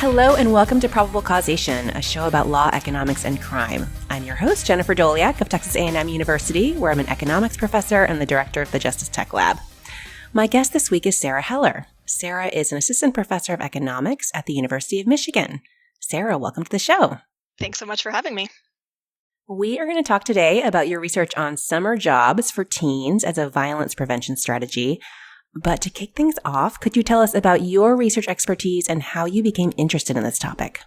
Hello and welcome to Probable Causation, a show about law, economics, and crime. I'm your host, Jennifer Doliak of Texas A&M University, where I'm an economics professor and the director of the Justice Tech Lab. My guest this week is Sara Heller. Sara is an assistant professor of economics at the University of Michigan. Sara, welcome to the show. Thanks so much for having me. We are going to talk today about your research on summer jobs for teens as a violence prevention strategy. But to kick things off, could you tell us about your research expertise and how you became interested in this topic?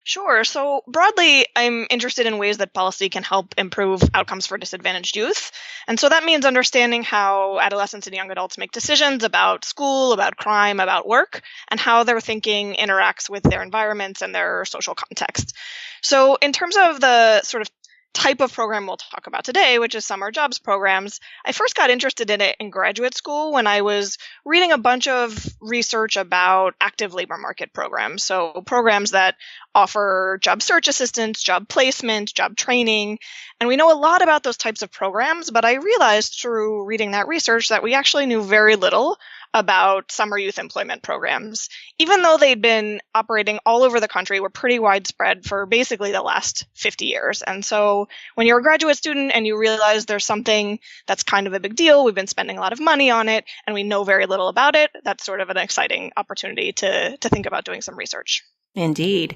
Sure. So broadly, I'm interested in ways that policy can help improve outcomes for disadvantaged youth. And so that means understanding how adolescents and young adults make decisions about school, about crime, about work, and how their thinking interacts with their environments and their social context. So in terms of the sort of type of program we'll talk about today, which is summer jobs programs, I first got interested in it in graduate school when I was reading a bunch of research about active labor market programs. So programs that offer job search assistance, job placement, job training. And we know a lot about those types of programs, but I realized through reading that research that we actually knew very little about summer youth employment programs. Even though they'd been operating all over the country, were pretty widespread for basically the last 50 years. And so when you're a graduate student and you realize there's something that's kind of a big deal, we've been spending a lot of money on it, and we know very little about it, that's sort of an exciting opportunity to think about doing some research. Indeed.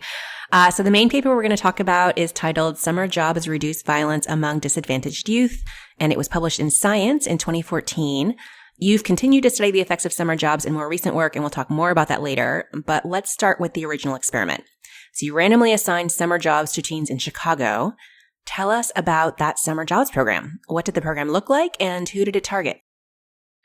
So the main paper we're going to talk about is titled Summer Jobs Reduce Violence Among Disadvantaged Youth, and it was published in Science in 2014. You've continued to study the effects of summer jobs in more recent work, and we'll talk more about that later. But let's start with the original experiment. So you randomly assigned summer jobs to teens in Chicago. Tell us about that summer jobs program. What did the program look like, and who did it target?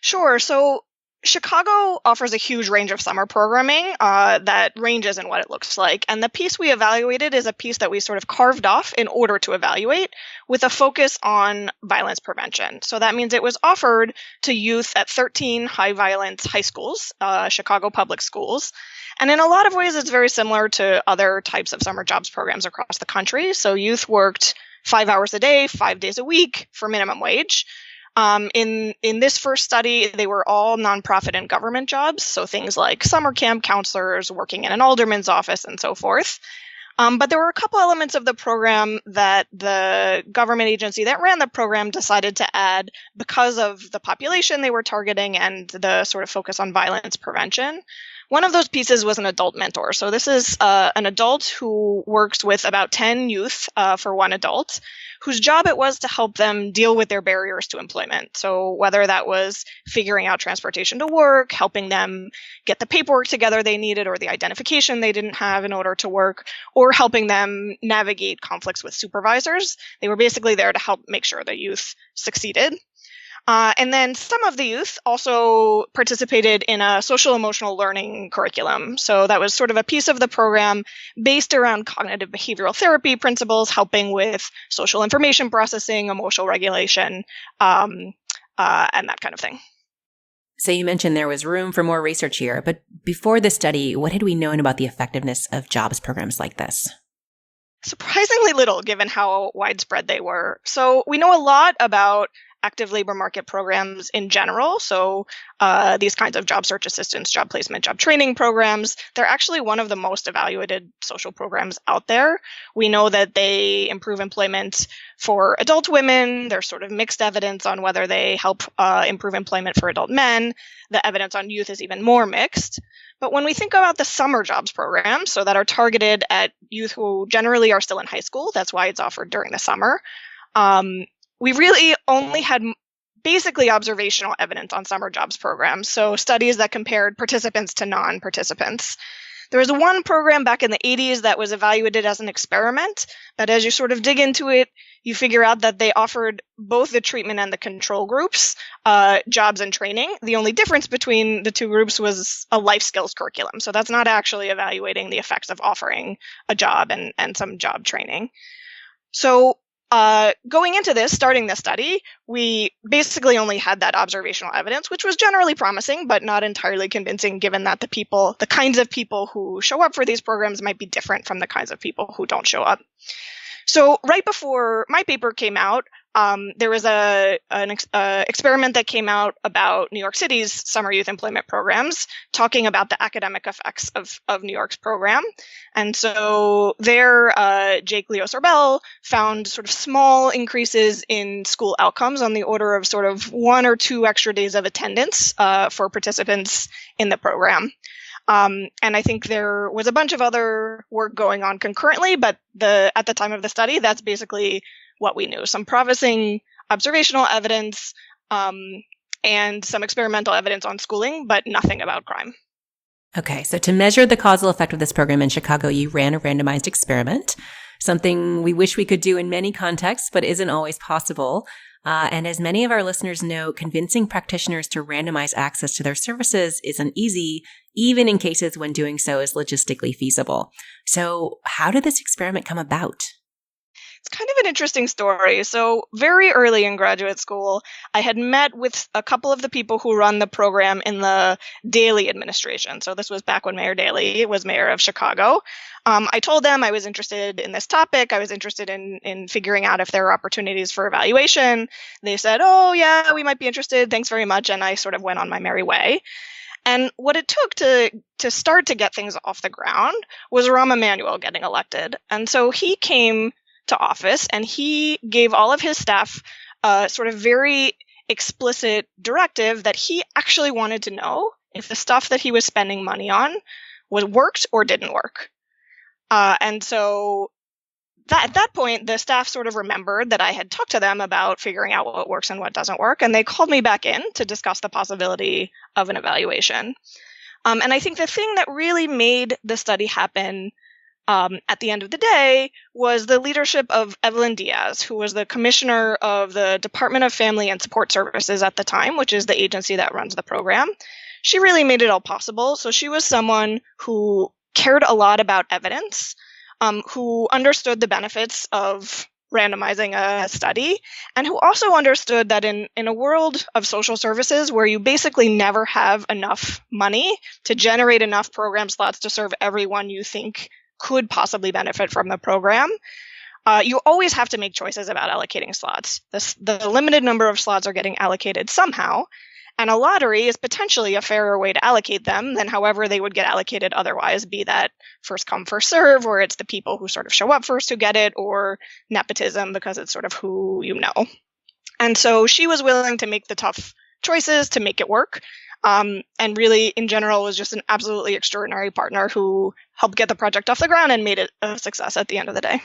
Sure. So Chicago offers a huge range of summer programming that ranges in what it looks like. And the piece we evaluated is a piece that we sort of carved off in order to evaluate with a focus on violence prevention. So that means it was offered to youth at 13 high violence high schools, Chicago public schools. And in a lot of ways, it's very similar to other types of summer jobs programs across the country. So youth worked 5 hours a day, 5 days a week for minimum wage. In this first study, they were all nonprofit and government jobs, so things like summer camp counselors, working in an alderman's office, and so forth. But there were a couple elements of the program that the government agency that ran the program decided to add because of the population they were targeting and the sort of focus on violence prevention. One of those pieces was an adult mentor. So this is an adult who works with about 10 youth for one adult, whose job it was to help them deal with their barriers to employment. So whether that was figuring out transportation to work, helping them get the paperwork together they needed or the identification they didn't have in order to work, or helping them navigate conflicts with supervisors, they were basically there to help make sure the youth succeeded. And then some of the youth also participated in a social emotional learning curriculum. So that was sort of a piece of the program based around cognitive behavioral therapy principles, helping with social information processing, emotional regulation, and that kind of thing. So you mentioned there was room for more research here, but before this study, what had we known about the effectiveness of jobs programs like this? Surprisingly little, given how widespread they were. So we know a lot about active labor market programs in general. So these kinds of job search assistance, job placement, job training programs, they're actually one of the most evaluated social programs out there. We know that they improve employment for adult women. There's sort of mixed evidence on whether they help improve employment for adult men. The evidence on youth is even more mixed. But when we think about the summer jobs programs, so that are targeted at youth who generally are still in high school, that's why it's offered during the summer, we really only had basically observational evidence on summer jobs programs, so studies that compared participants to non-participants. There was one program back in the 80s that was evaluated as an experiment, but as you sort of dig into it, you figure out that they offered both the treatment and the control groups jobs and training. The only difference between the two groups was a life skills curriculum. So that's not actually evaluating the effects of offering a job and some job training. So going into this, starting this study, we basically only had that observational evidence, which was generally promising, but not entirely convincing, given that the kinds of people who show up for these programs might be different from the kinds of people who don't show up. So right before my paper came out, there was an experiment that came out about New York City's summer youth employment programs, talking about the academic effects of New York's program. And so there, Jake Leo-Sorbel found sort of small increases in school outcomes on the order of sort of 1 or 2 extra days of attendance for participants in the program. And I think there was a bunch of other work going on concurrently, but at the time of the study, that's basically what we knew. Some promising observational evidence and some experimental evidence on schooling, but nothing about crime. Okay, so to measure the causal effect of this program in Chicago, you ran a randomized experiment, something we wish we could do in many contexts, but isn't always possible. And as many of our listeners know, convincing practitioners to randomize access to their services isn't easy, even in cases when doing so is logistically feasible. So how did this experiment come about? It's kind of an interesting story. So very early in graduate school, I had met with a couple of the people who run the program in the Daley administration. So this was back when Mayor Daley was mayor of Chicago. I told them I was interested in this topic. I was interested in figuring out if there are opportunities for evaluation. They said, oh, yeah, we might be interested. Thanks very much. And I sort of went on my merry way. And what it took to start to get things off the ground was Rahm Emanuel getting elected. And so he came to office and he gave all of his staff a sort of very explicit directive that he actually wanted to know if the stuff that he was spending money on worked or didn't work. And so at that point, the staff sort of remembered that I had talked to them about figuring out what works and what doesn't work. And they called me back in to discuss the possibility of an evaluation. And I think the thing that really made the study happen at the end of the day was the leadership of Evelyn Diaz, who was the commissioner of the Department of Family and Support Services at the time, which is the agency that runs the program. She really made it all possible. So she was someone who cared a lot about evidence, who understood the benefits of randomizing a study, and who also understood that in a world of social services where you basically never have enough money to generate enough program slots to serve everyone you think could possibly benefit from the program, you always have to make choices about allocating slots. The limited number of slots are getting allocated somehow, and a lottery is potentially a fairer way to allocate them than however they would get allocated otherwise, be that first come, first serve, or it's the people who sort of show up first who get it, or nepotism because it's sort of who you know. And so she was willing to make the tough choices to make it work. And really, in general, was just an absolutely extraordinary partner who helped get the project off the ground and made it a success at the end of the day.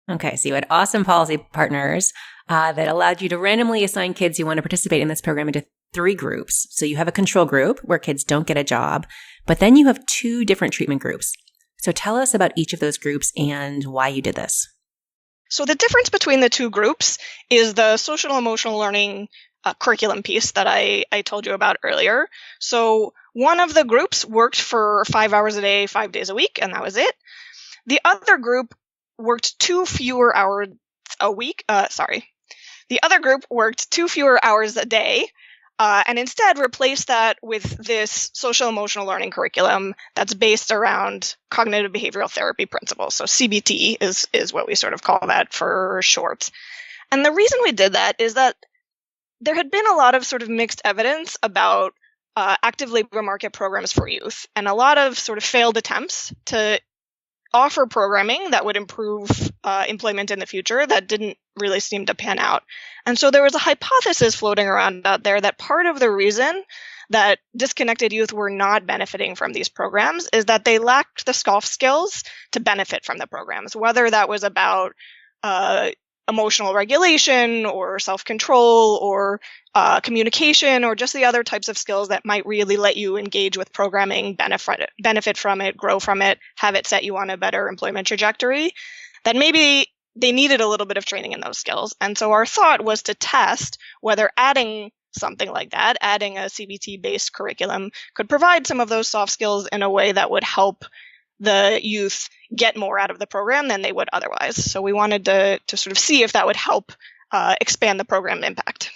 Okay, so you had awesome policy partners that allowed you to randomly assign kids who want to participate in this program into 3 groups. So you have a control group where kids don't get a job, but then you have 2 different treatment groups. So tell us about each of those groups and why you did this. So the difference between the 2 groups is the social emotional learning curriculum piece that I told you about earlier. So one of the groups worked for 5 hours a day, 5 days a week, and that was it. The other group worked 2 fewer hours a week. The other group worked 2 fewer hours a day, and instead replaced that with this social emotional learning curriculum that's based around cognitive behavioral therapy principles. So CBT is what we sort of call that for short. And the reason we did that is that there had been a lot of sort of mixed evidence about active labor market programs for youth, and a lot of sort of failed attempts to offer programming that would improve employment in the future that didn't really seem to pan out. And so there was a hypothesis floating around out there that part of the reason that disconnected youth were not benefiting from these programs is that they lacked the soft skills to benefit from the programs, whether that was about emotional regulation or self-control or communication or just the other types of skills that might really let you engage with programming, benefit from it, grow from it, have it set you on a better employment trajectory, that maybe they needed a little bit of training in those skills. And so our thought was to test whether adding something like that, adding a CBT-based curriculum, could provide some of those soft skills in a way that would help the youth get more out of the program than they would otherwise. So we wanted to sort of see if that would help expand the program impact.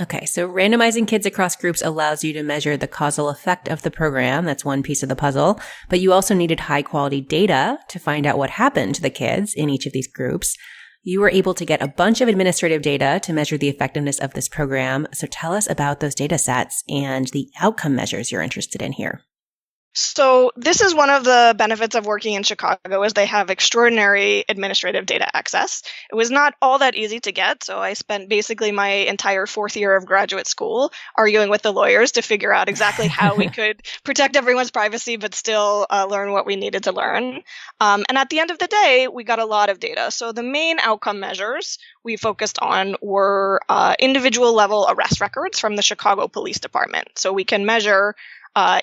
Okay, so randomizing kids across groups allows you to measure the causal effect of the program. That's one piece of the puzzle. But you also needed high quality data to find out what happened to the kids in each of these groups. You were able to get a bunch of administrative data to measure the effectiveness of this program. So tell us about those data sets and the outcome measures you're interested in here. So this is one of the benefits of working in Chicago is they have extraordinary administrative data access. It was not all that easy to get, so I spent basically my entire fourth year of graduate school arguing with the lawyers to figure out exactly how we could protect everyone's privacy but still learn what we needed to learn. And at the end of the day, we got a lot of data. So the main outcome measures we focused on were individual level arrest records from the Chicago Police Department. So we can measure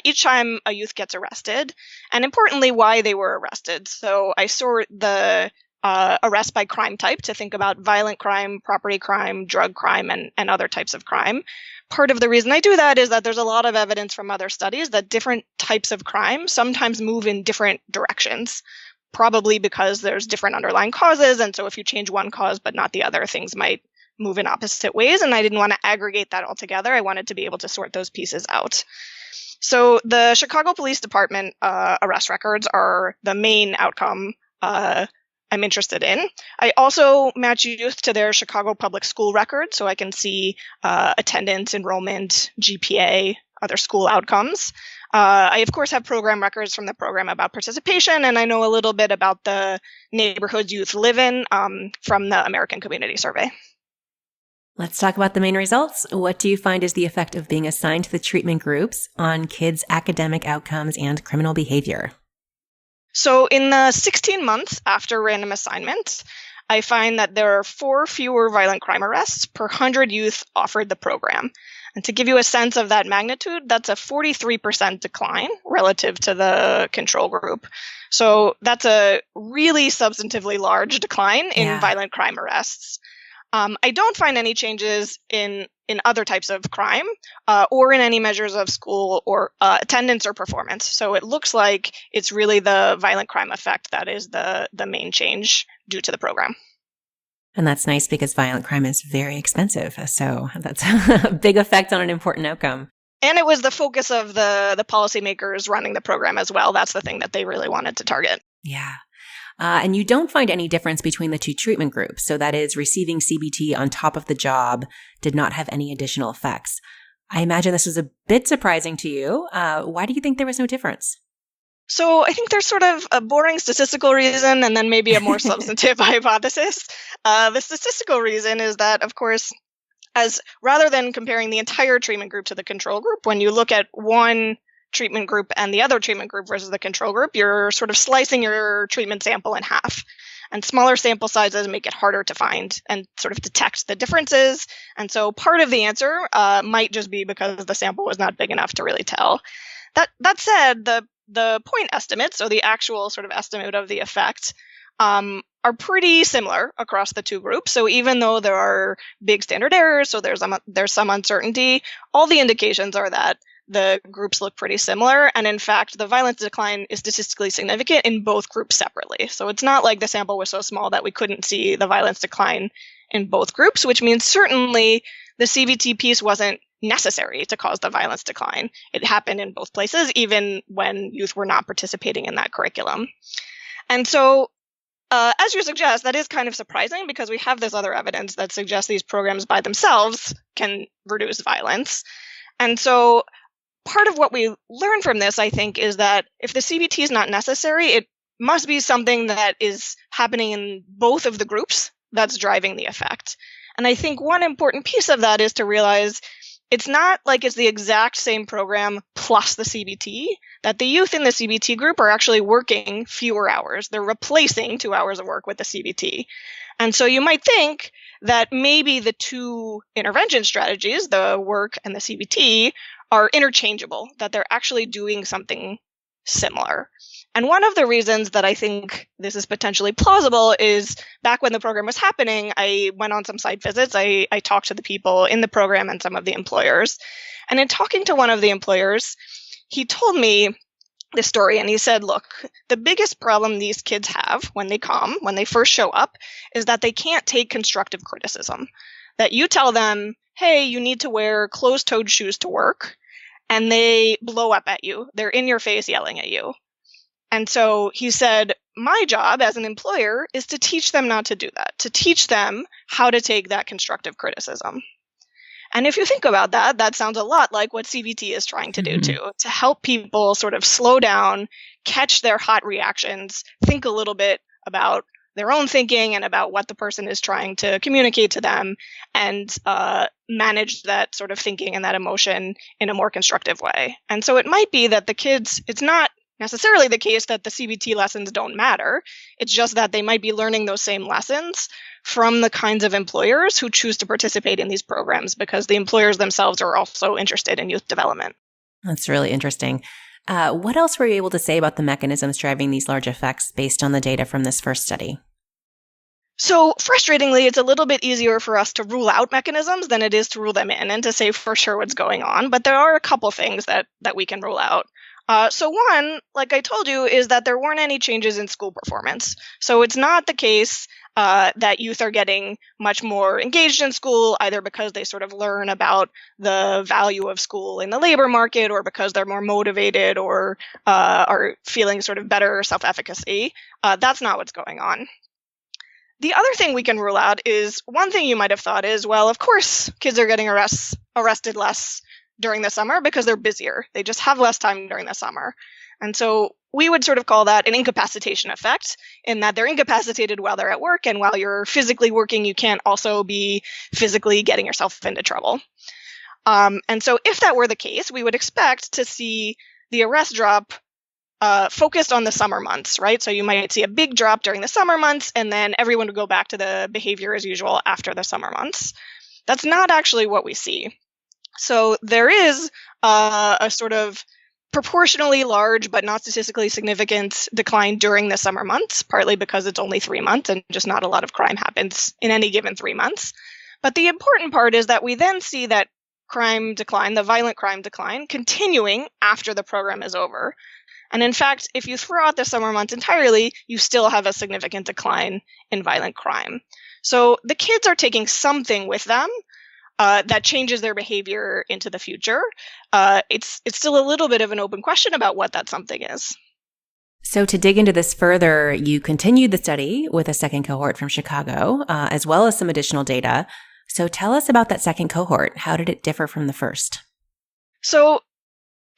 each time a youth gets arrested, and importantly, why they were arrested. So I sort the arrest by crime type to think about violent crime, property crime, drug crime, and other types of crime. Part of the reason I do that is that there's a lot of evidence from other studies that different types of crime sometimes move in different directions, probably because there's different underlying causes, and so if you change one cause but not the other, things might move in opposite ways, and I didn't want to aggregate that all together. I wanted to be able to sort those pieces out. So the Chicago Police Department arrest records are the main outcome I'm interested in. I also match youth to their Chicago public school records, so I can see attendance, enrollment, GPA, other school outcomes. I, of course, have program records from the program about participation, and I know a little bit about the neighborhoods youth live in from the American Community Survey. Let's talk about the main results. What do you find is the effect of being assigned to the treatment groups on kids' academic outcomes and criminal behavior? So in the 16 months after random assignment, I find that there are 4 fewer violent crime arrests per 100 youth offered the program. And to give you a sense of that magnitude, that's a 43% decline relative to the control group. So that's a really substantively large decline in violent crime arrests. I don't find any changes in other types of crime or in any measures of school or attendance or performance. So it looks like it's really the violent crime effect that is the main change due to the program. And that's nice because violent crime is very expensive. So that's a big effect on an important outcome. And it was the focus of the policymakers running the program as well. That's the thing that they really wanted to target. Yeah. And you don't find any difference between the two treatment groups. So that is receiving CBT on top of the job did not have any additional effects. I imagine this was a bit surprising to you. Why do you think there was no difference? So I think there's sort of a boring statistical reason and then maybe a more substantive hypothesis. The statistical reason is that, of course, as rather than comparing the entire treatment group to the control group, when you look at one treatment group and the other treatment group versus the control group, you're sort of slicing your treatment sample in half. And smaller sample sizes make it harder to find and sort of detect the differences. And so part of the answer might just be because the sample was not big enough to really tell. That said, the point estimates, so the actual sort of estimate of the effect, are pretty similar across the two groups. So even though there are big standard errors, so there's some uncertainty, all the indications are that the groups look pretty similar. And in fact, the violence decline is statistically significant in both groups separately. So it's not like the sample was so small that we couldn't see the violence decline in both groups, which means certainly the CBT piece wasn't necessary to cause the violence decline. It happened in both places, even when youth were not participating in that curriculum. And so, as you suggest, that is kind of surprising because we have this other evidence that suggests these programs by themselves can reduce violence. And so part of what we learn from this, I think, is that if the CBT is not necessary, it must be something that is happening in both of the groups that's driving the effect. And I think one important piece of that is to realize it's not like it's the exact same program plus the CBT, that the youth in the CBT group are actually working fewer hours. They're replacing 2 hours of work with the CBT. And so you might think that maybe the two intervention strategies, the work and the CBT, are interchangeable, that they're actually doing something similar. And one of the reasons that I think this is potentially plausible is back when the program was happening, I went on some site visits. I talked to the people in the program and some of the employers. And in talking to one of the employers, he told me this story and he said, look, the biggest problem these kids have when they first show up, is that they can't take constructive criticism. That you tell them, hey, you need to wear closed-toed shoes to work, and they blow up at you. They're in your face yelling at you. And so he said, my job as an employer is to teach them not to do that, to teach them how to take that constructive criticism. And if you think about that, that sounds a lot like what CBT is trying to do too, to help people sort of slow down, catch their hot reactions, think a little bit about their own thinking and about what the person is trying to communicate to them, and manage that sort of thinking and that emotion in a more constructive way. And so it might be that the kids, it's not necessarily the case that the CBT lessons don't matter. It's just that they might be learning those same lessons from the kinds of employers who choose to participate in these programs, because the employers themselves are also interested in youth development. That's really interesting. What else were you able to say about the mechanisms driving these large effects based on the data from this first study? So frustratingly, it's a little bit easier for us to rule out mechanisms than it is to rule them in and to say for sure what's going on. But there are a couple things that we can rule out. So one, like I told you, is that there weren't any changes in school performance. So it's not the case that youth are getting much more engaged in school, either because they sort of learn about the value of school in the labor market, or because they're more motivated, or are feeling sort of better self-efficacy. That's not what's going on. The other thing we can rule out is, one thing you might have thought is, well, of course, kids are getting arrested less during the summer because they're busier. They just have less time during the summer. And so we would sort of call that an incapacitation effect, in that they're incapacitated while they're at work, and while you're physically working, you can't also be physically getting yourself into trouble. And so if that were the case, we would expect to see the arrest drop focused on the summer months, right? So you might see a big drop during the summer months, and then everyone would go back to the behavior as usual after the summer months. That's not actually what we see. So there is a sort of proportionally large but not statistically significant decline during the summer months, partly because it's only 3 months and just not a lot of crime happens in any given 3 months. But the important part is that we then see that crime decline, the violent crime decline, continuing after the program is over. And in fact, if you throw out the summer months entirely, you still have a significant decline in violent crime. So the kids are taking something with them that changes their behavior into the future. It's still a little bit of an open question about what that something is. So to dig into this further, you continued the study with a second cohort from Chicago, as well as some additional data. So tell us about that second cohort. How did it differ from the first? So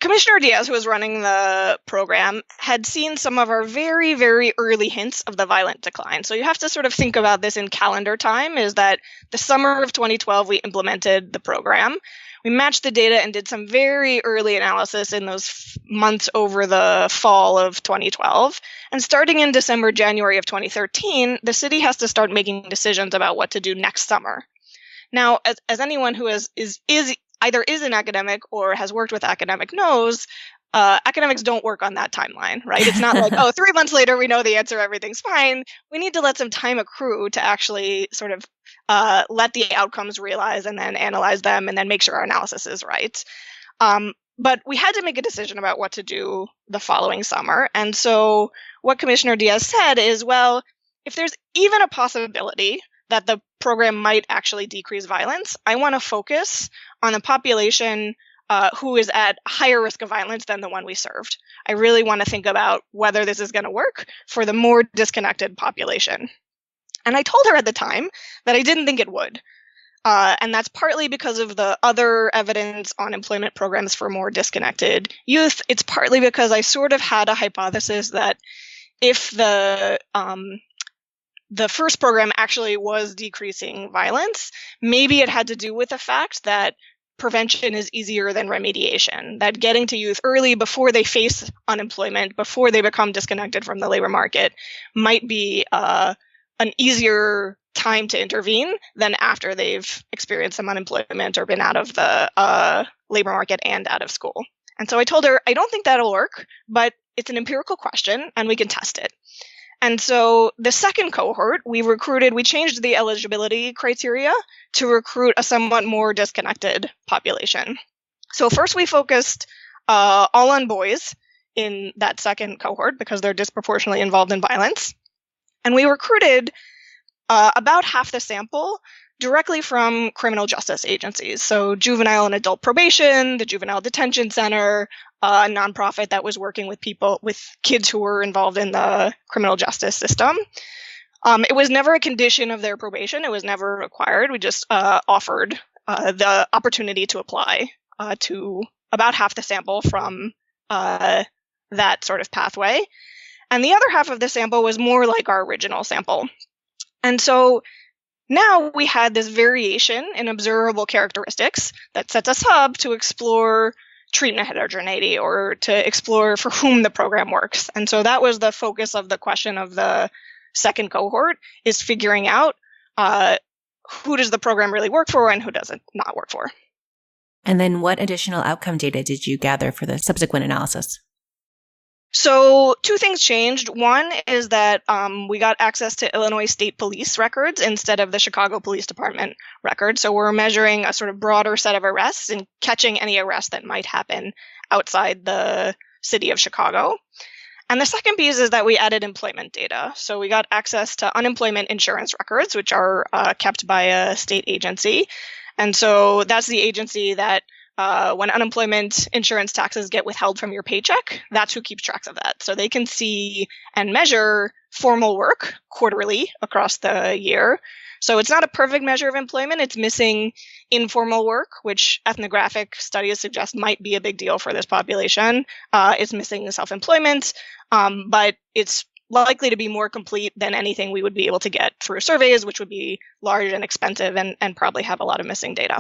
Commissioner Diaz, who was running the program, had seen some of our very, very early hints of the violent decline. So you have to sort of think about this in calendar time, is that the summer of 2012, we implemented the program. We matched the data and did some very early analysis in those months over the fall of 2012. And starting in December, January of 2013, the city has to start making decisions about what to do next summer. Now, as anyone who is either is an academic or has worked with academic knows, academics don't work on that timeline, right? It's not like, 3 months later, we know the answer, everything's fine. We need to let some time accrue to actually sort of let the outcomes realize, and then analyze them, and then make sure our analysis is right. But we had to make a decision about what to do the following summer. And so what Commissioner Diaz said is, well, if there's even a possibility that the program might actually decrease violence, I want to focus on the population who is at higher risk of violence than the one we served. I really want to think about whether this is going to work for the more disconnected population. And I told her at the time that I didn't think it would. And that's partly because of the other evidence on employment programs for more disconnected youth. It's partly because I sort of had a hypothesis that if the first program actually was decreasing violence, maybe it had to do with the fact that prevention is easier than remediation, that getting to youth early before they face unemployment, before they become disconnected from the labor market, might be an easier time to intervene than after they've experienced some unemployment or been out of the labor market and out of school. And so I told her, I don't think that'll work, but it's an empirical question and we can test it. And so the second cohort, we changed the eligibility criteria to recruit a somewhat more disconnected population. So first we focused all on boys in that second cohort because they're disproportionately involved in violence. And we recruited about half the sample directly from criminal justice agencies. So juvenile and adult probation, the juvenile detention center, a nonprofit that was working with kids who were involved in the criminal justice system. It was never a condition of their probation. It was never required. We just offered the opportunity to apply to about half the sample from that sort of pathway. And the other half of the sample was more like our original sample. And so now we had this variation in observable characteristics that sets us up to explore treatment heterogeneity or to explore for whom the program works. And so that was the focus of the question of the second cohort, is figuring out who does the program really work for and who does it not work for. And then what additional outcome data did you gather for the subsequent analysis? So 2 things changed. One is that we got access to Illinois State Police records instead of the Chicago Police Department records. So we're measuring a sort of broader set of arrests and catching any arrests that might happen outside the city of Chicago. And the second piece is that we added employment data. So we got access to unemployment insurance records, which are kept by a state agency. And so that's the agency that when unemployment insurance taxes get withheld from your paycheck, that's who keeps track of that. So they can see and measure formal work quarterly across the year. So it's not a perfect measure of employment. It's missing informal work, which ethnographic studies suggest might be a big deal for this population. It's missing self-employment, but it's likely to be more complete than anything we would be able to get through surveys, which would be large and expensive and probably have a lot of missing data.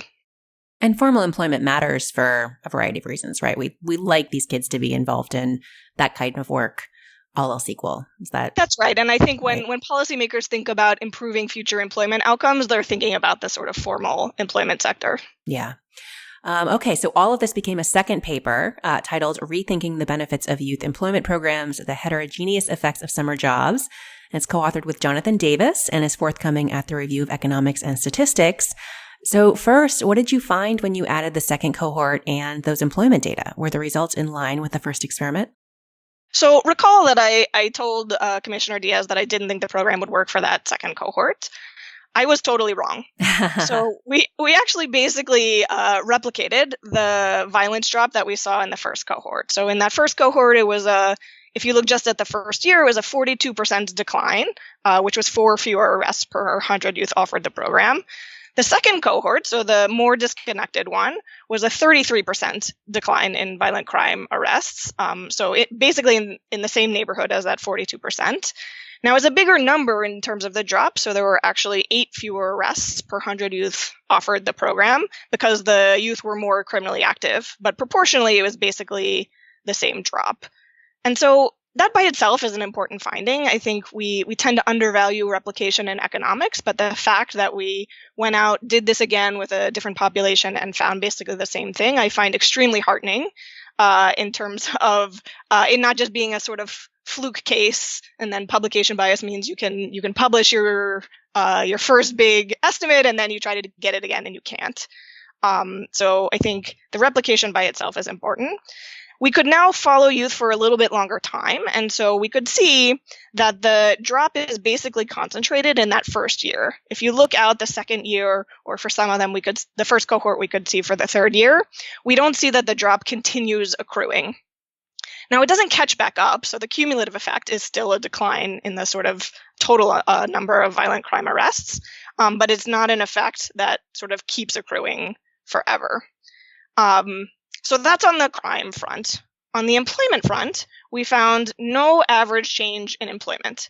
And formal employment matters for a variety of reasons, right? We like these kids to be involved in that kind of work, all else equal. That's right. And I think when policymakers think about improving future employment outcomes, they're thinking about the sort of formal employment sector. Yeah. Okay, so all of this became a second paper titled Rethinking the Benefits of Youth Employment Programs, the Heterogeneous Effects of Summer Jobs. And it's co-authored with Jonathan Davis and is forthcoming at the Review of Economics and Statistics. So first, what did you find when you added the second cohort and those employment data? Were the results in line with the first experiment? So recall that I told Commissioner Diaz that I didn't think the program would work for that second cohort. I was totally wrong. So we actually basically replicated the violence drop that we saw in the first cohort. So in that first cohort, it was if you look just at the first year, it was a 42% decline, which was 4 fewer arrests per 100 youth offered the program. The second cohort, so the more disconnected one, was a 33% decline in violent crime arrests. So it basically in the same neighborhood as that 42%. Now, it's a bigger number in terms of the drop. So there were actually 8 fewer arrests per 100 youth offered the program because the youth were more criminally active. But proportionally, it was basically the same drop. And so that by itself is an important finding. I think we tend to undervalue replication in economics, but the fact that we went out, did this again with a different population and found basically the same thing, I find extremely heartening in terms of it not just being a sort of fluke case, and then publication bias means you can publish your first big estimate and then you try to get it again and you can't. So I think the replication by itself is important. We could now follow youth for a little bit longer time, and so we could see that the drop is basically concentrated in that first year. If you look out the second year, or for some of them, the first cohort we could see for the third year, we don't see that the drop continues accruing. Now, it doesn't catch back up, so the cumulative effect is still a decline in the sort of total number of violent crime arrests, but it's not an effect that sort of keeps accruing forever. So that's on the crime front. On the employment front, we found no average change in employment.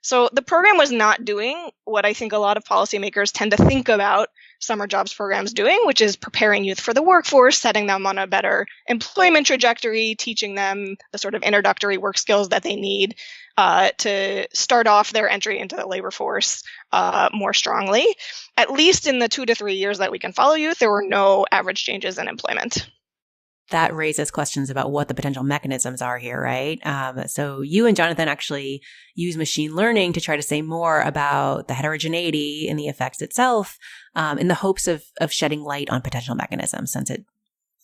So the program was not doing what I think a lot of policymakers tend to think about summer jobs programs doing, which is preparing youth for the workforce, setting them on a better employment trajectory, teaching them the sort of introductory work skills that they need to start off their entry into the labor force more strongly. At least in the 2 to 3 years that we can follow youth, there were no average changes in employment. That raises questions about what the potential mechanisms are here, right? So you and Jonathan actually use machine learning to try to say more about the heterogeneity in the effects itself, in the hopes of shedding light on potential mechanisms, since it,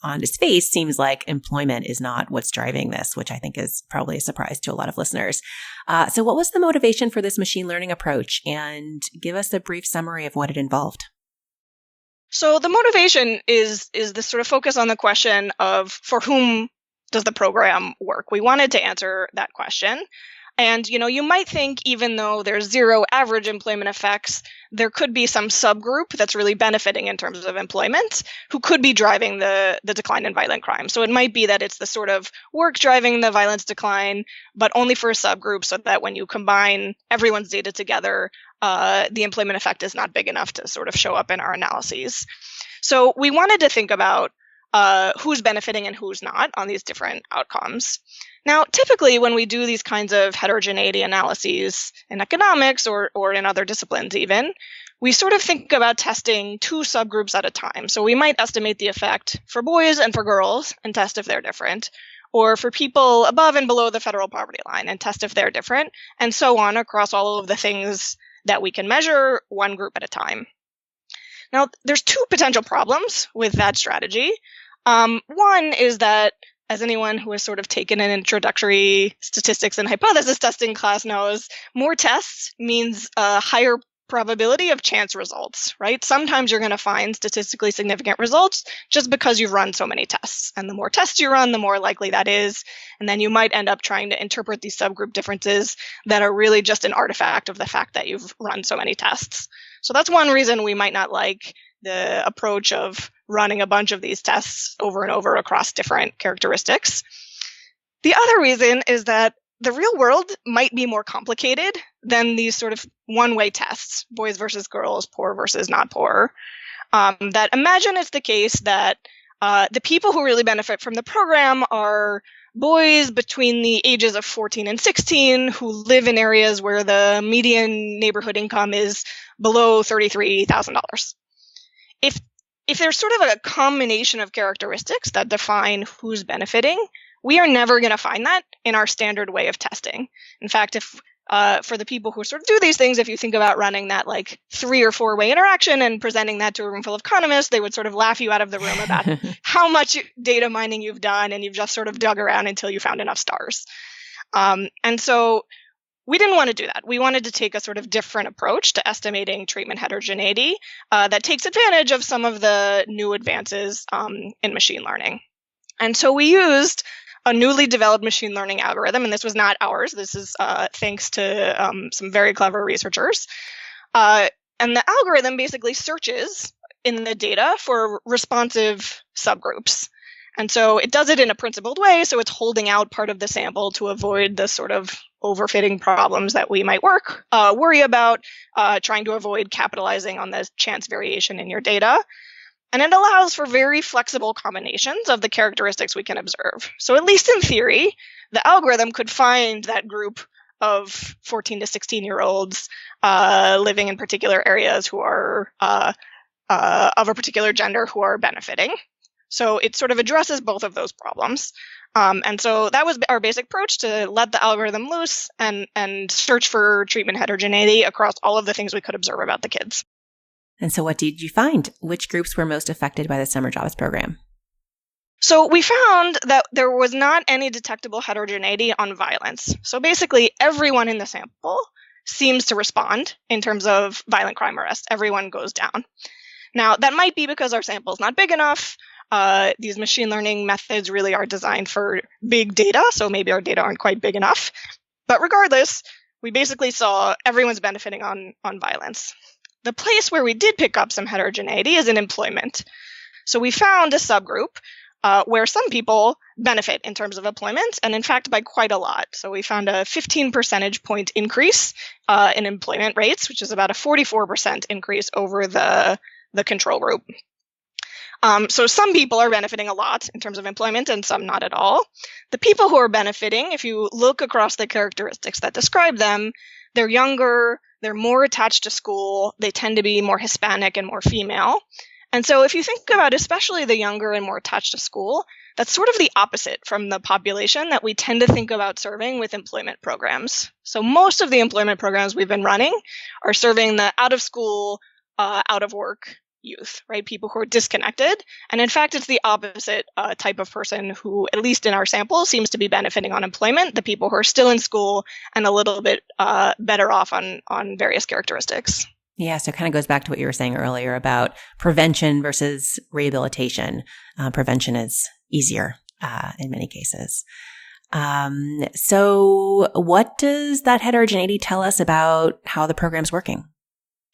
on its face, seems like employment is not what's driving this, which I think is probably a surprise to a lot of listeners. So what was the motivation for this machine learning approach? And give us a brief summary of what it involved. So the motivation is this sort of focus on the question of for whom does the program work? We wanted to answer that question. And, you might think even though there's zero average employment effects, there could be some subgroup that's really benefiting in terms of employment who could be driving the decline in violent crime. So it might be that it's the sort of work driving the violence decline, but only for a subgroup, so that when you combine everyone's data together, the employment effect is not big enough to sort of show up in our analyses. So we wanted to think about who's benefiting and who's not on these different outcomes. Now, typically, when we do these kinds of heterogeneity analyses in economics or in other disciplines even, we sort of think about testing two subgroups at a time. So we might estimate the effect for boys and for girls and test if they're different, or for people above and below the federal poverty line and test if they're different, and so on across all of the things that we can measure, one group at a time. Now, there's two potential problems with that strategy. One is that, as anyone who has sort of taken an introductory statistics and hypothesis testing class knows, more tests means a higher probability of chance results, right? Sometimes you're going to find statistically significant results just because you've run so many tests. And the more tests you run, the more likely that is. And then you might end up trying to interpret these subgroup differences that are really just an artifact of the fact that you've run so many tests. So that's one reason we might not like the approach of running a bunch of these tests over and over across different characteristics. The other reason is that the real world might be more complicated than these sort of one-way tests, boys versus girls, poor versus not poor. That imagine it's the case that the people who really benefit from the program are boys between the ages of 14 and 16 who live in areas where the median neighborhood income is below $33,000. If there's sort of a combination of characteristics that define who's benefiting, we are never going to find that in our standard way of testing. In fact, if for the people who sort of do these things, if you think about running that like 3 or 4 way interaction and presenting that to a room full of economists, they would sort of laugh you out of the room about how much data mining you've done, and you've just sort of dug around until you found enough stars. And so we didn't want to do that. We wanted to take a sort of different approach to estimating treatment heterogeneity that takes advantage of some of the new advances in machine learning. And so we used a newly developed machine learning algorithm, and this was not ours. This is thanks to some very clever researchers. And the algorithm basically searches in the data for responsive subgroups. And so it does it in a principled way, so it's holding out part of the sample to avoid the sort of overfitting problems that we might worry about, trying to avoid capitalizing on the chance variation in your data. And it allows for very flexible combinations of the characteristics we can observe. So at least in theory, the algorithm could find that group of 14 to 16-year-olds living in particular areas who are of a particular gender who are benefiting. So it sort of addresses both of those problems. And so that was our basic approach, to let the algorithm loose and search for treatment heterogeneity across all of the things we could observe about the kids. And so what did you find? Which groups were most affected by the summer jobs program? So we found that there was not any detectable heterogeneity on violence. So basically, everyone in the sample seems to respond in terms of violent crime arrest. Everyone goes down. Now, that might be because our sample is not big enough. These machine learning methods really are designed for big data, so maybe our data aren't quite big enough. But regardless, we basically saw everyone's benefiting on violence. The place where we did pick up some heterogeneity is in employment. So we found a subgroup where some people benefit in terms of employment, and in fact by quite a lot. So we found a 15 percentage point increase in employment rates, which is about a 44% increase over the control group. So some people are benefiting a lot in terms of employment and some not at all. The people who are benefiting, if you look across the characteristics that describe them, they're younger, they're more attached to school, they tend to be more Hispanic and more female. And so if you think about especially the younger and more attached to school, that's sort of the opposite from the population that we tend to think about serving with employment programs. So most of the employment programs we've been running are serving the out of school, out of work youth, right? People who are disconnected. And in fact, it's the opposite type of person who, at least in our sample, seems to be benefiting on employment, the people who are still in school and a little bit better off on various characteristics. Yeah, so it kind of goes back to what you were saying earlier about prevention versus rehabilitation. Prevention is easier in many cases. So what does that heterogeneity tell us about how the program's working?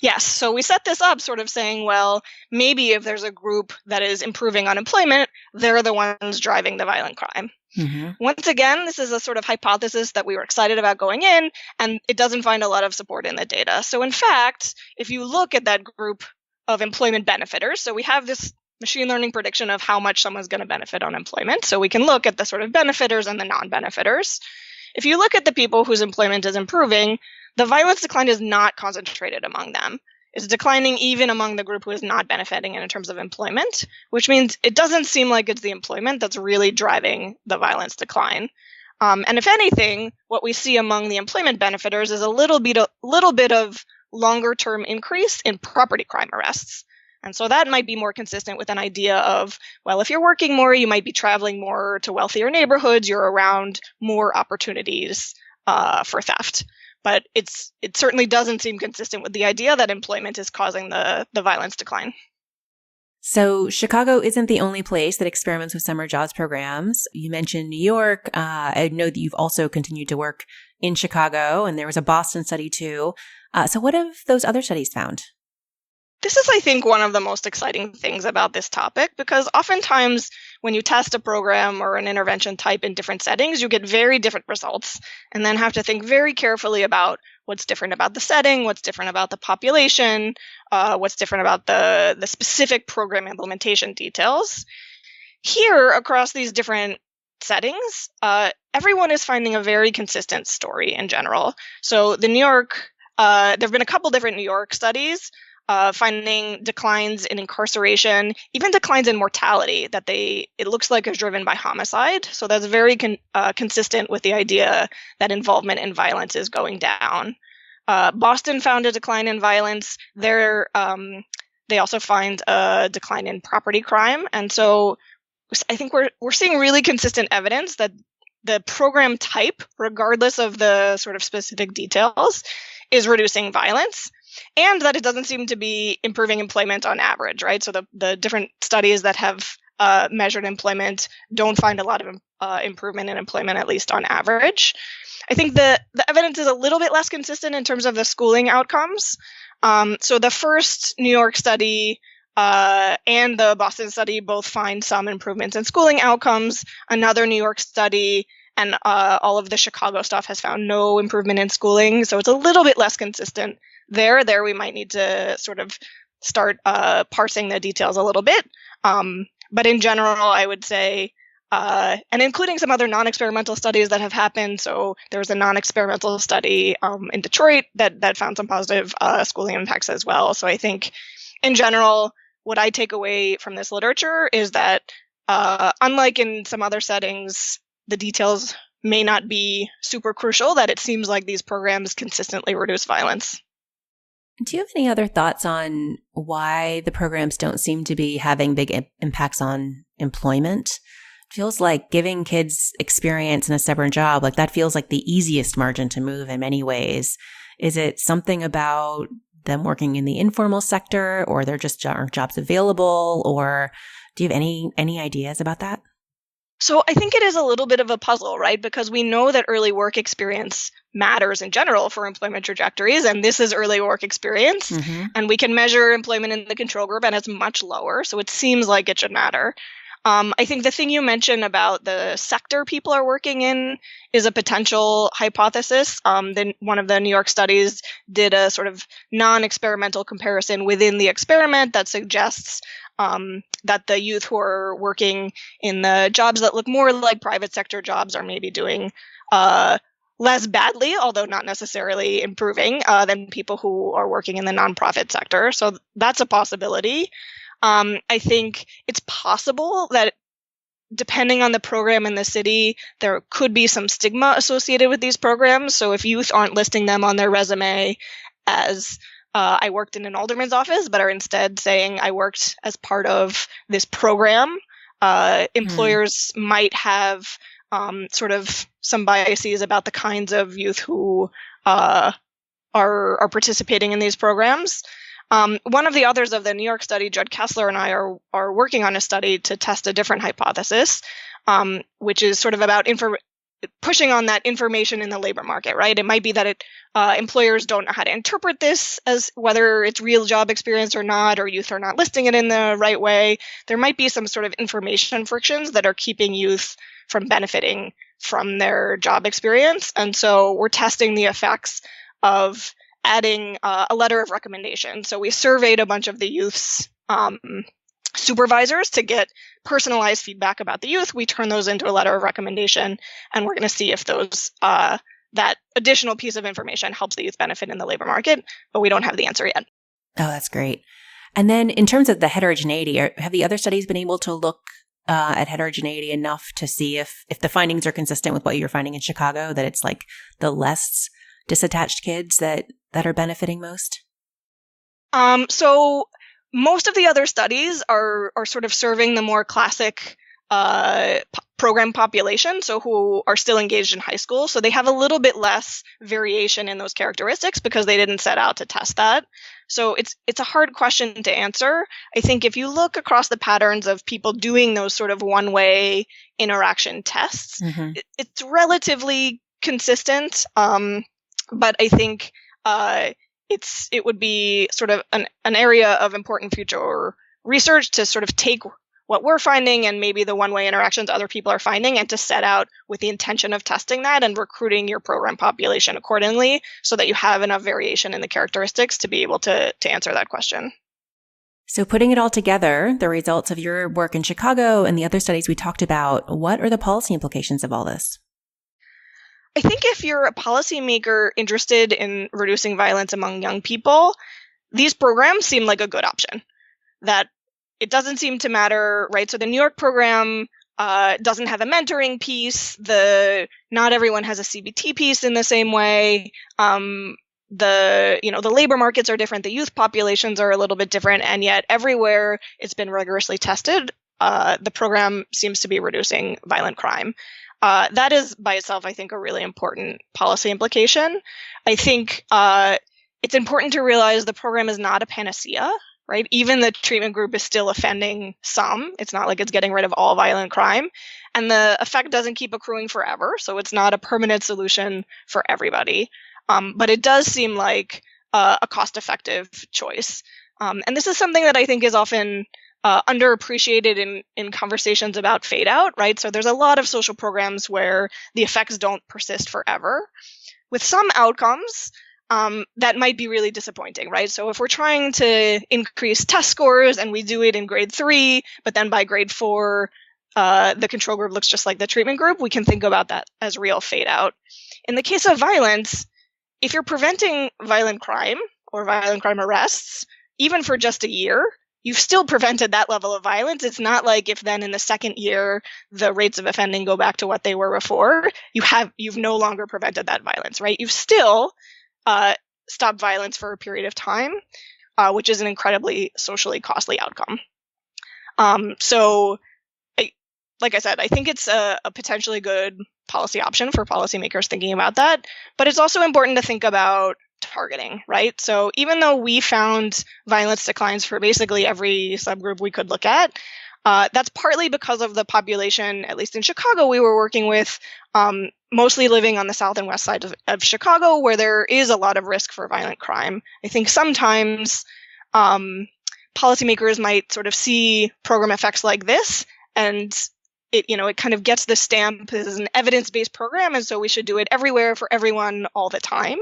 Yes. So we set this up sort of saying, well, maybe if there's a group that is improving unemployment, they're the ones driving the violent crime. Mm-hmm. Once again, this is a sort of hypothesis that we were excited about going in, and it doesn't find a lot of support in the data. So in fact, if you look at that group of employment benefiters, so we have this machine learning prediction of how much someone's going to benefit on employment. So we can look at the sort of benefiters and the non-benefiters. If you look at the people whose employment is improving, the violence decline is not concentrated among them. It's declining even among the group who is not benefiting in terms of employment, which means it doesn't seem like it's the employment that's really driving the violence decline. And if anything, what we see among the employment benefiters is a little bit of longer-term increase in property crime arrests. And so that might be more consistent with an idea of, well, if you're working more, you might be traveling more to wealthier neighborhoods, you're around more opportunities for theft. But it certainly doesn't seem consistent with the idea that employment is causing the violence decline. So Chicago isn't the only place that experiments with summer jobs programs. You mentioned New York. I know that you've also continued to work in Chicago, and there was a Boston study too. So what have those other studies found? This is, I think, one of the most exciting things about this topic, because oftentimes when you test a program or an intervention type in different settings, you get very different results and then have to think very carefully about what's different about the setting, what's different about the population, what's different about the specific program implementation details. Here, across these different settings, everyone is finding a very consistent story in general. So the New York, there have been a couple different New York studies finding declines in incarceration, even declines in mortality that it looks like is driven by homicide. So that's very consistent with the idea that involvement in violence is going down. Boston found a decline in violence. They also find a decline in property crime. And so I think we're seeing really consistent evidence that the program type, regardless of the sort of specific details, is reducing violence. And that it doesn't seem to be improving employment on average, right? So the different studies that have measured employment don't find a lot of improvement in employment, at least on average. I think the evidence is a little bit less consistent in terms of the schooling outcomes. So the first New York study and the Boston study both find some improvements in schooling outcomes. Another New York study and all of the Chicago stuff has found no improvement in schooling. So it's a little bit less consistent there we might need to sort of start parsing the details a little bit. But in general, I would say, and including some other non-experimental studies that have happened. So there was a non-experimental study in Detroit that found some positive schooling impacts as well. So I think in general, what I take away from this literature is that unlike in some other settings, the details may not be super crucial, that it seems like these programs consistently reduce violence. Do you have any other thoughts on why the programs don't seem to be having big impacts on employment? It feels like giving kids experience in a stubborn job, like that feels like the easiest margin to move in many ways. Is it something about them working in the informal sector, or there just aren't jobs available? Or do you have any ideas about that? So I think it is a little bit of a puzzle, right? Because we know that early work experience matters in general for employment trajectories, and this is early work experience. Mm-hmm. And we can measure employment in the control group, and it's much lower, so it seems like it should matter. I think the thing you mentioned about the sector people are working in is a potential hypothesis. Then one of the New York studies did a sort of non-experimental comparison within the experiment that suggests that the youth who are working in the jobs that look more like private sector jobs are maybe doing less badly, although not necessarily improving, than people who are working in the nonprofit sector. So that's a possibility. I think it's possible that depending on the program in the city, there could be some stigma associated with these programs. So if youth aren't listing them on their resume as I worked in an alderman's office, but are instead saying I worked as part of this program, employers might have sort of some biases about the kinds of youth who are participating in these programs. One of the authors of the New York study, Judd Kessler, and I are working on a study to test a different hypothesis. which is sort of about pushing on that information in the labor market, right? It might be that employers don't know how to interpret this as whether it's real job experience or not, or youth are not listing it in the right way. There might be some sort of information frictions that are keeping youth from benefiting from their job experience. And so we're testing the effects of adding a letter of recommendation. So we surveyed a bunch of the youth's supervisors to get personalized feedback about the youth. We turn those into a letter of recommendation, and we're going to see if those that additional piece of information helps the youth benefit in the labor market, but we don't have the answer yet. Oh, that's great. And then in terms of the heterogeneity, have the other studies been able to look at heterogeneity enough to see if the findings are consistent with what you're finding in Chicago, that it's like the less disattached kids that are benefiting most? So most of the other studies are sort of serving the more classic program population, so who are still engaged in high school. So they have a little bit less variation in those characteristics because they didn't set out to test that. So it's a hard question to answer. I think if you look across the patterns of people doing those sort of one-way interaction tests, it's relatively consistent. But I think it would be sort of an area of important future research to sort of take what we're finding and maybe the one-way interactions other people are finding, and to set out with the intention of testing that and recruiting your program population accordingly so that you have enough variation in the characteristics to be able to answer that question. So putting it all together, the results of your work in Chicago and the other studies we talked about, what are the policy implications of all this? I think if you're a policymaker interested in reducing violence among young people, these programs seem like a good option. That it doesn't seem to matter, right? So the New York program doesn't have a mentoring piece. Not everyone has a CBT piece in the same way. The labor markets are different. The youth populations are a little bit different, and yet everywhere it's been rigorously tested, the program seems to be reducing violent crime. That is by itself, I think, a really important policy implication. I think it's important to realize the program is not a panacea, right? Even the treatment group is still offending some. It's not like it's getting rid of all violent crime. And the effect doesn't keep accruing forever, so it's not a permanent solution for everybody. But it does seem like a cost-effective choice. And this is something that I think is often underappreciated in conversations about fade out, right? So there's a lot of social programs where the effects don't persist forever. With some outcomes, that might be really disappointing, right? So if we're trying to increase test scores and we do it in grade 3, but then by grade 4, the control group looks just like the treatment group, we can think about that as real fade out. In the case of violence, if you're preventing violent crime or violent crime arrests, even for just a year, you've still prevented that level of violence. It's not like if then in the second year, the rates of offending go back to what they were before, you've no longer prevented that violence, right? You've still stopped violence for a period of time, which is an incredibly socially costly outcome. Like I said, I think it's a potentially good policy option for policymakers thinking about that, but it's also important to think about targeting, right? So even though we found violence declines for basically every subgroup we could look at, that's partly because of the population, at least in Chicago, we were working with, mostly living on the south and west side of Chicago, where there is a lot of risk for violent crime. I think sometimes policymakers might sort of see program effects like this, and it kind of gets the stamp as an evidence-based program, and so we should do it everywhere for everyone all the time.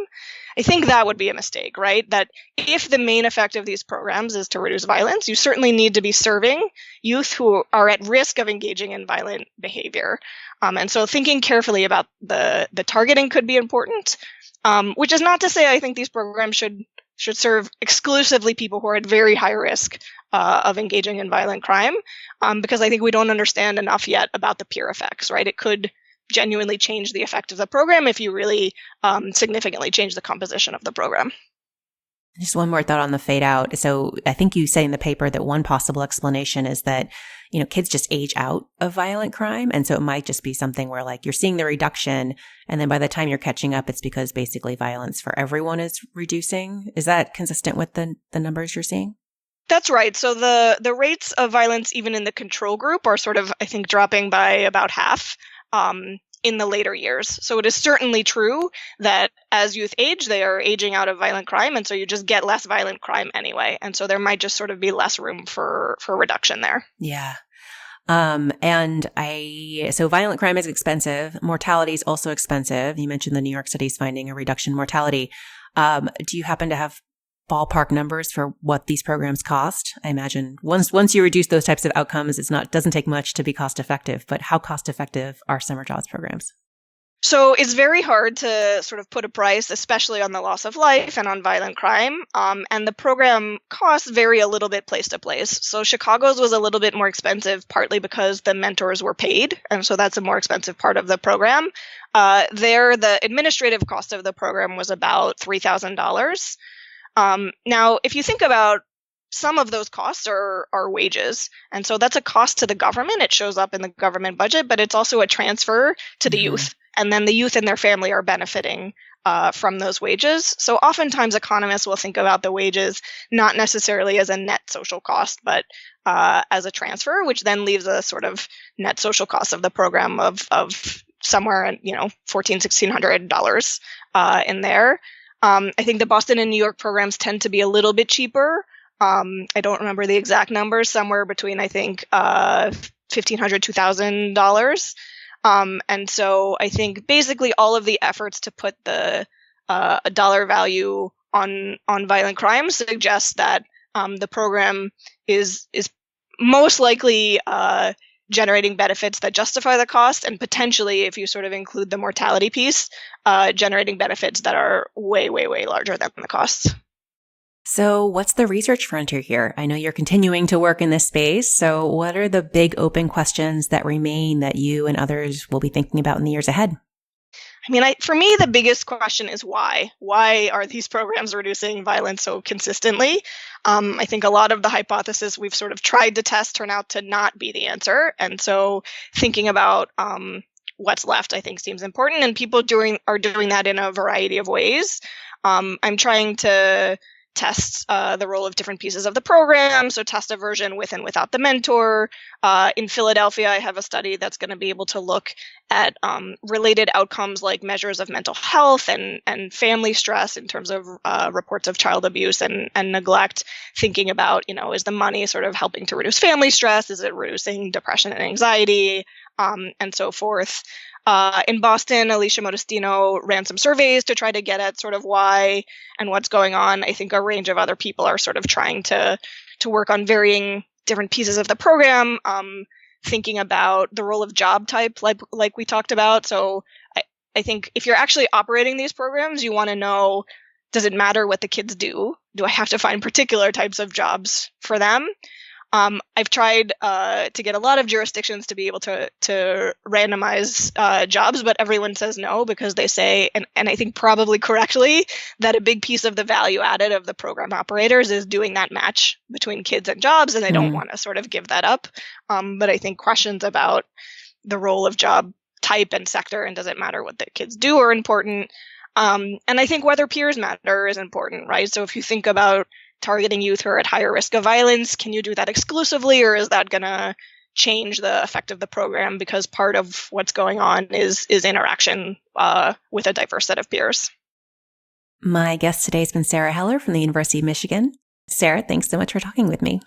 I think that would be a mistake, right? That if the main effect of these programs is to reduce violence, you certainly need to be serving youth who are at risk of engaging in violent behavior. And so thinking carefully about the targeting could be important, which is not to say I think these programs should serve exclusively people who are at very high risk of engaging in violent crime, because I think we don't understand enough yet about the peer effects, right? It could genuinely change the effect of the program if you really significantly change the composition of the program. Just one more thought on the fade out. So I think you say in the paper that one possible explanation is that, kids just age out of violent crime. And so it might just be something where like you're seeing the reduction, and then by the time you're catching up, it's because basically violence for everyone is reducing. Is that consistent with the numbers you're seeing? That's right. So the rates of violence even in the control group are sort of, I think, dropping by about half in the later years. So it is certainly true that as youth age, they are aging out of violent crime, and so you just get less violent crime anyway. And so there might just sort of be less room for reduction there. Yeah. So violent crime is expensive. Mortality is also expensive. You mentioned the New York studies finding a reduction in mortality. Do you happen to have ballpark numbers for what these programs cost? I imagine once you reduce those types of outcomes, doesn't take much to be cost effective, but how cost effective are summer jobs programs? So it's very hard to sort of put a price, especially on the loss of life and on violent crime. And the program costs vary a little bit place to place. So Chicago's was a little bit more expensive, partly because the mentors were paid. And so that's a more expensive part of the program. There, the administrative cost of the program was about $3,000. Now, if you think about some of those costs are wages. And so that's a cost to the government. It shows up in the government budget, but it's also a transfer to the youth. And then the youth and their family are benefiting from those wages. So oftentimes economists will think about the wages not necessarily as a net social cost, but as a transfer, which then leaves a sort of net social cost of the program of somewhere, $1,400–1,600 in there. I think the Boston and New York programs tend to be a little bit cheaper. I don't remember the exact numbers, somewhere between, I think, $1,500–2,000. And so I think basically all of the efforts to put a dollar value on violent crime suggests that the program is most likely generating benefits that justify the cost, and potentially, if you sort of include the mortality piece, generating benefits that are way, way, way larger than the costs. So what's the research frontier here? I know you're continuing to work in this space. So what are the big open questions that remain that you and others will be thinking about in the years ahead? I mean, for me, the biggest question is why? Why are these programs reducing violence so consistently? I think a lot of the hypotheses we've sort of tried to test turn out to not be the answer. And so thinking about what's left, I think, seems important. And people are doing that in a variety of ways. I'm trying to test the role of different pieces of the program, so test aversion with and without the mentor. In Philadelphia, I have a study that's going to be able to look at related outcomes like measures of mental health and family stress in terms of reports of child abuse and neglect, thinking about, is the money sort of helping to reduce family stress? Is it reducing depression and anxiety? And so forth. In Boston, Alicia Modestino ran some surveys to try to get at sort of why and what's going on. I think a range of other people are sort of trying to work on varying different pieces of the program, thinking about the role of job type, like we talked about. So I think if you're actually operating these programs, you want to know, does it matter what the kids do? Do I have to find particular types of jobs for them? I've tried to get a lot of jurisdictions to be able to randomize jobs, but everyone says no, because they say, and I think probably correctly, that a big piece of the value added of the program operators is doing that match between kids and jobs, and they don't want to sort of give that up. But I think questions about the role of job type and sector and does it matter what the kids do are important. And I think whether peers matter is important, right? So if you think about targeting youth who are at higher risk of violence, can you do that exclusively, or is that going to change the effect of the program? Because part of what's going on is interaction with a diverse set of peers. My guest today has been Sara Heller from the University of Michigan. Sara, thanks so much for talking with me.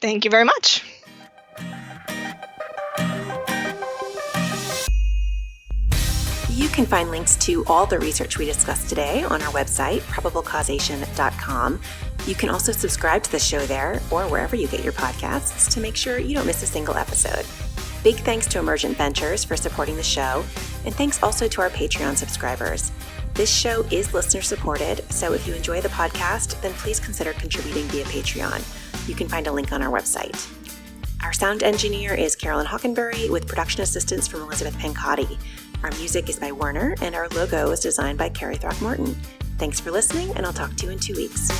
Thank you very much. You can find links to all the research we discussed today on our website, probablecausation.com. You can also subscribe to the show there or wherever you get your podcasts to make sure you don't miss a single episode. Big thanks to Emergent Ventures for supporting the show, and thanks also to our Patreon subscribers. This show is listener supported, so if you enjoy the podcast, then please consider contributing via Patreon. You can find a link on our website. Our sound engineer is Carolyn Hockenberry, with production assistance from Elizabeth Pancotti. Our music is by Werner, and our logo is designed by Carrie Throckmorton. Thanks for listening, and I'll talk to you in 2 weeks.